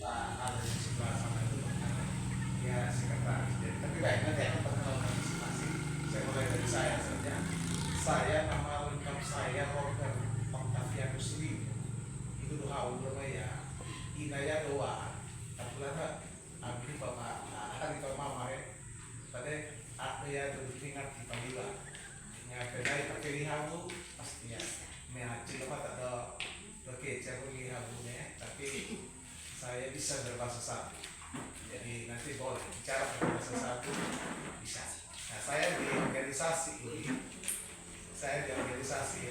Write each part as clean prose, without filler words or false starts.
ada di sebelah sana itu ya sekretaris. Jadi tapi baiknya saya perkenalkan masing-masing. Saya mulai dari saya saja. Saya nama lengkap saya Robert Octavianus Lim. Itu doa ulama ya. Inaya doa. Tapulana abdi pama hari pama mare. Pada apa ya dulu ingat di panggilan. Yang kedai pakai lihamu pastinya. Meaci apa tak ada oke, saya pergi lihamunya, tapi saya bisa berbahasa satu. Jadi nanti boleh bicara berbahasa satu bisa. Nah saya di organisasi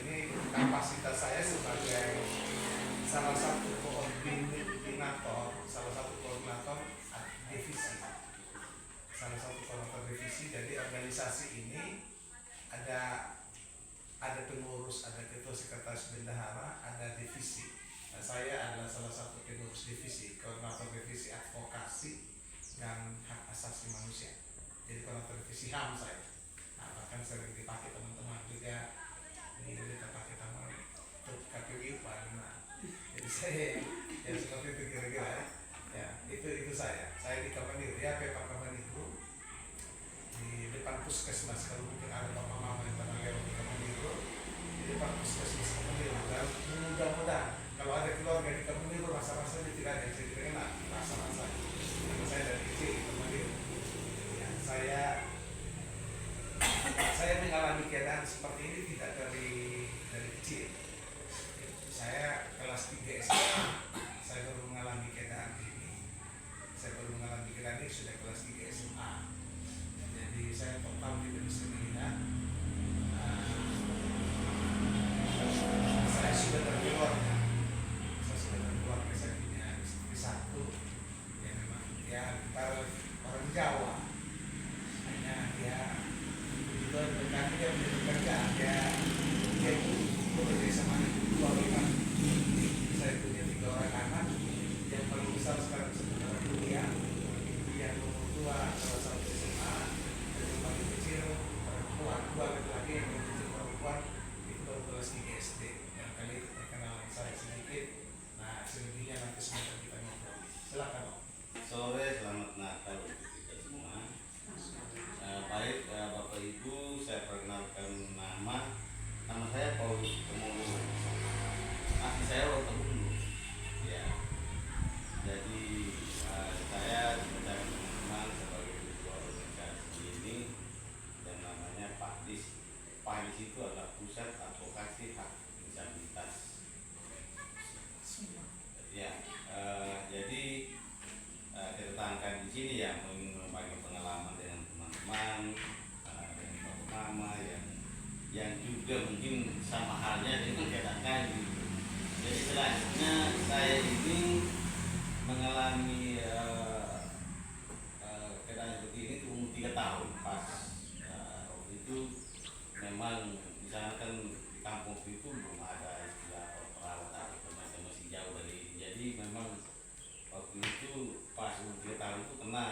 ini kapasitas saya sebagai salah satu koordinator, divisi, divisi. Jadi organisasi ini ada pengurus, ada ketua sekretaris bendahara, ada divisi. Nah, saya adalah salah satu pengurus divisi, koordinator divisi advokasi dan hak asasi manusia. Jadi koordinator divisi HAM saya. Nah, bahkan sering dipakai teman-teman juga. Ini kita pakai taman untuk KPU Pak. Nah, jadi saya ya seperti itu kira-kira ya. Itu saya. Saya di Kamaniru ya, Pak Kamaniru di depan puskesmas. Kalau mungkin ada bapak mama yang pernah lewat di Kamaniru, di depan puskesmas Kamaniru. Dan mudah-mudahan kalau ada keluarga di Kamaniru rasa-rasanya tidak ada yang saya enak rasa-rasa. Karena saya dari kecil di Kamaniru. Ya, saya mengalami keadaan seperti ini tidak dari kecil. Saya kelas 3 SMA, saya baru mengalami keadaan ini. Sudah kelas 3 SMA. Jadi saya total tidak bisa melihat. Saya sudah berkeluarga. Saya punya istri satu. Ya memang ya kita orang Jawa. Hanya dia itu kami dia punya pekerjaan dia itu bekerja sama dua orang. Saya punya 3 orang anak. Yang paling besar sekarang sebenarnya kuliah. Yang nomor 2 salah satu SMA. Yang paling kecil perempuan, 2 laki-laki, yang paling kecil perempuan itu baru kelas 3 SD. Yang kali itu perkenalan saya sedikit. Nah selebihnya nanti semoga kita ngobrol. Silakan Om. Sore, selamat Natal untuk kita semua. Baik Bapak Ibu, saya perkenalkan nama saya Paulus Temulu. Asli saya orang Temulu. Ya. Jadi saya diminta teman sebagai ketua organisasi ini dan namanya PADIS. PADIS itu adalah Pusat Advokasi Hak Disabilitas. Ya, jadi kita di sini ya berbagi pengalaman dengan teman-teman, dengan bapak mama yang juga mungkin sama halnya dengan keadaan kami. Jadi selanjutnya saya ini mengalami keadaan seperti ini itu umur 3 tahun pas waktu itu memang di sana kan di kampung itu belum ada istilah perawat atau masih jauh dari, jadi memang waktu itu pas umur 3 tahun itu kena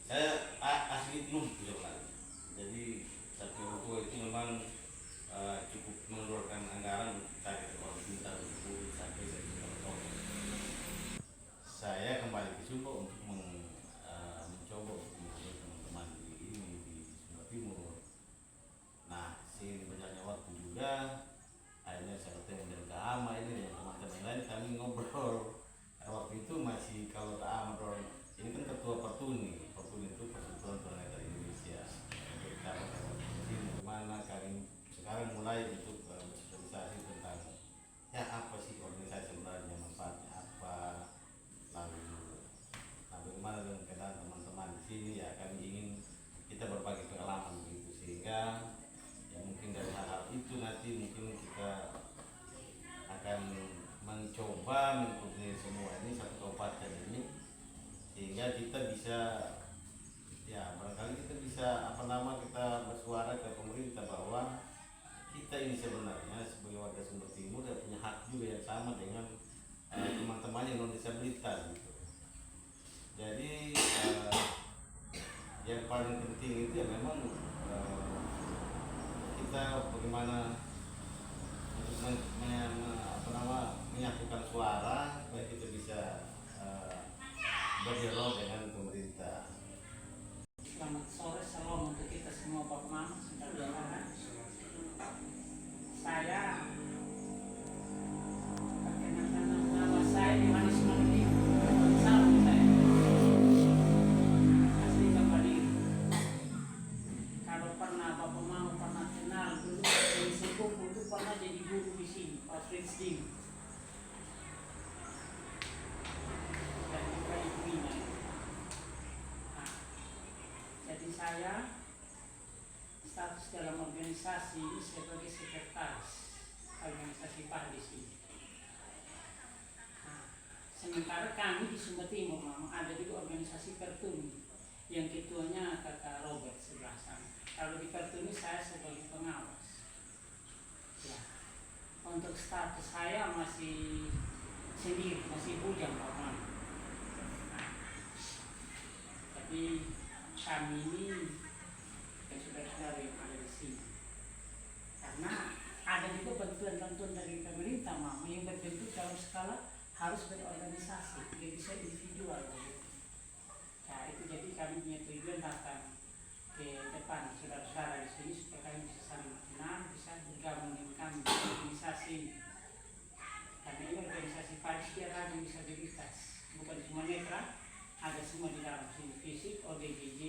saya asli belum lagi. Jadi satu orang tua itu memang cukup mengeluarkan anggaran untuk cari orang pintar untuk sampai saya bisa bertolong. Saya kembali ke Sumba untuk mencoba untuk menghubungi teman-teman di Sumba Timur. Nah, sini berjalannya waktu juga akhirnya saya bertemu dengan Kak Ama ini dan teman-teman yang lain, kami ngobrol. Waktu itu masih kalau Kak Ama ini kan ketua Pertuni itu Persatuan Tunanetra Indonesia. Jadi bagaimana kami sekarang mulai untuk bersosialisasi tentang ya apa sih organisasi sebenarnya, manfaatnya apa, lalu bagaimana dengan keadaan teman-teman di sini. Ya kami ingin kita berbagi pengalaman begitu, sehingga ya mungkin dari hal-hal itu nanti mungkin kita akan mencoba mengikuti semua ini satu kabupaten ini, sehingga kita bisa ya barangkali kita bisa kita bersuara ke pemerintah bahwa kita ini sebenarnya sebagai warga Sumba Timur dan punya hak juga yang sama dengan teman-teman yang non disabilitas gitu. Jadi yang paling penting itu ya memang kita bagaimana untuk menyatukan suara supaya kita bisa organisasi sebagai sekretaris organisasi PAH di sini. Nah, sementara kami di Sumba Timur memang ada juga organisasi Pertuni yang ketuanya kakak Robert sebelah sana. Kalau di Pertuni saya sebagai pengawas. Ya, untuk status saya masih sendiri, masih bujang Pak Man. Nah, tapi kami ini saudara-saudara yang ada di sini. Karena ada juga bantuan-bantuan dari pemerintah Mama yang berbentuk dalam skala harus berorganisasi, tidak bisa individual. Nah itu jadi kami punya tujuan datang ke depan saudara-saudara di sini supaya kami bisa saling kenal, bisa bergabung dengan kami di organisasi ini. Karena ini organisasi PADI dia ragam disabilitas, bukan cuma netra, ada semua di dalam sini, fisik, ODGJ,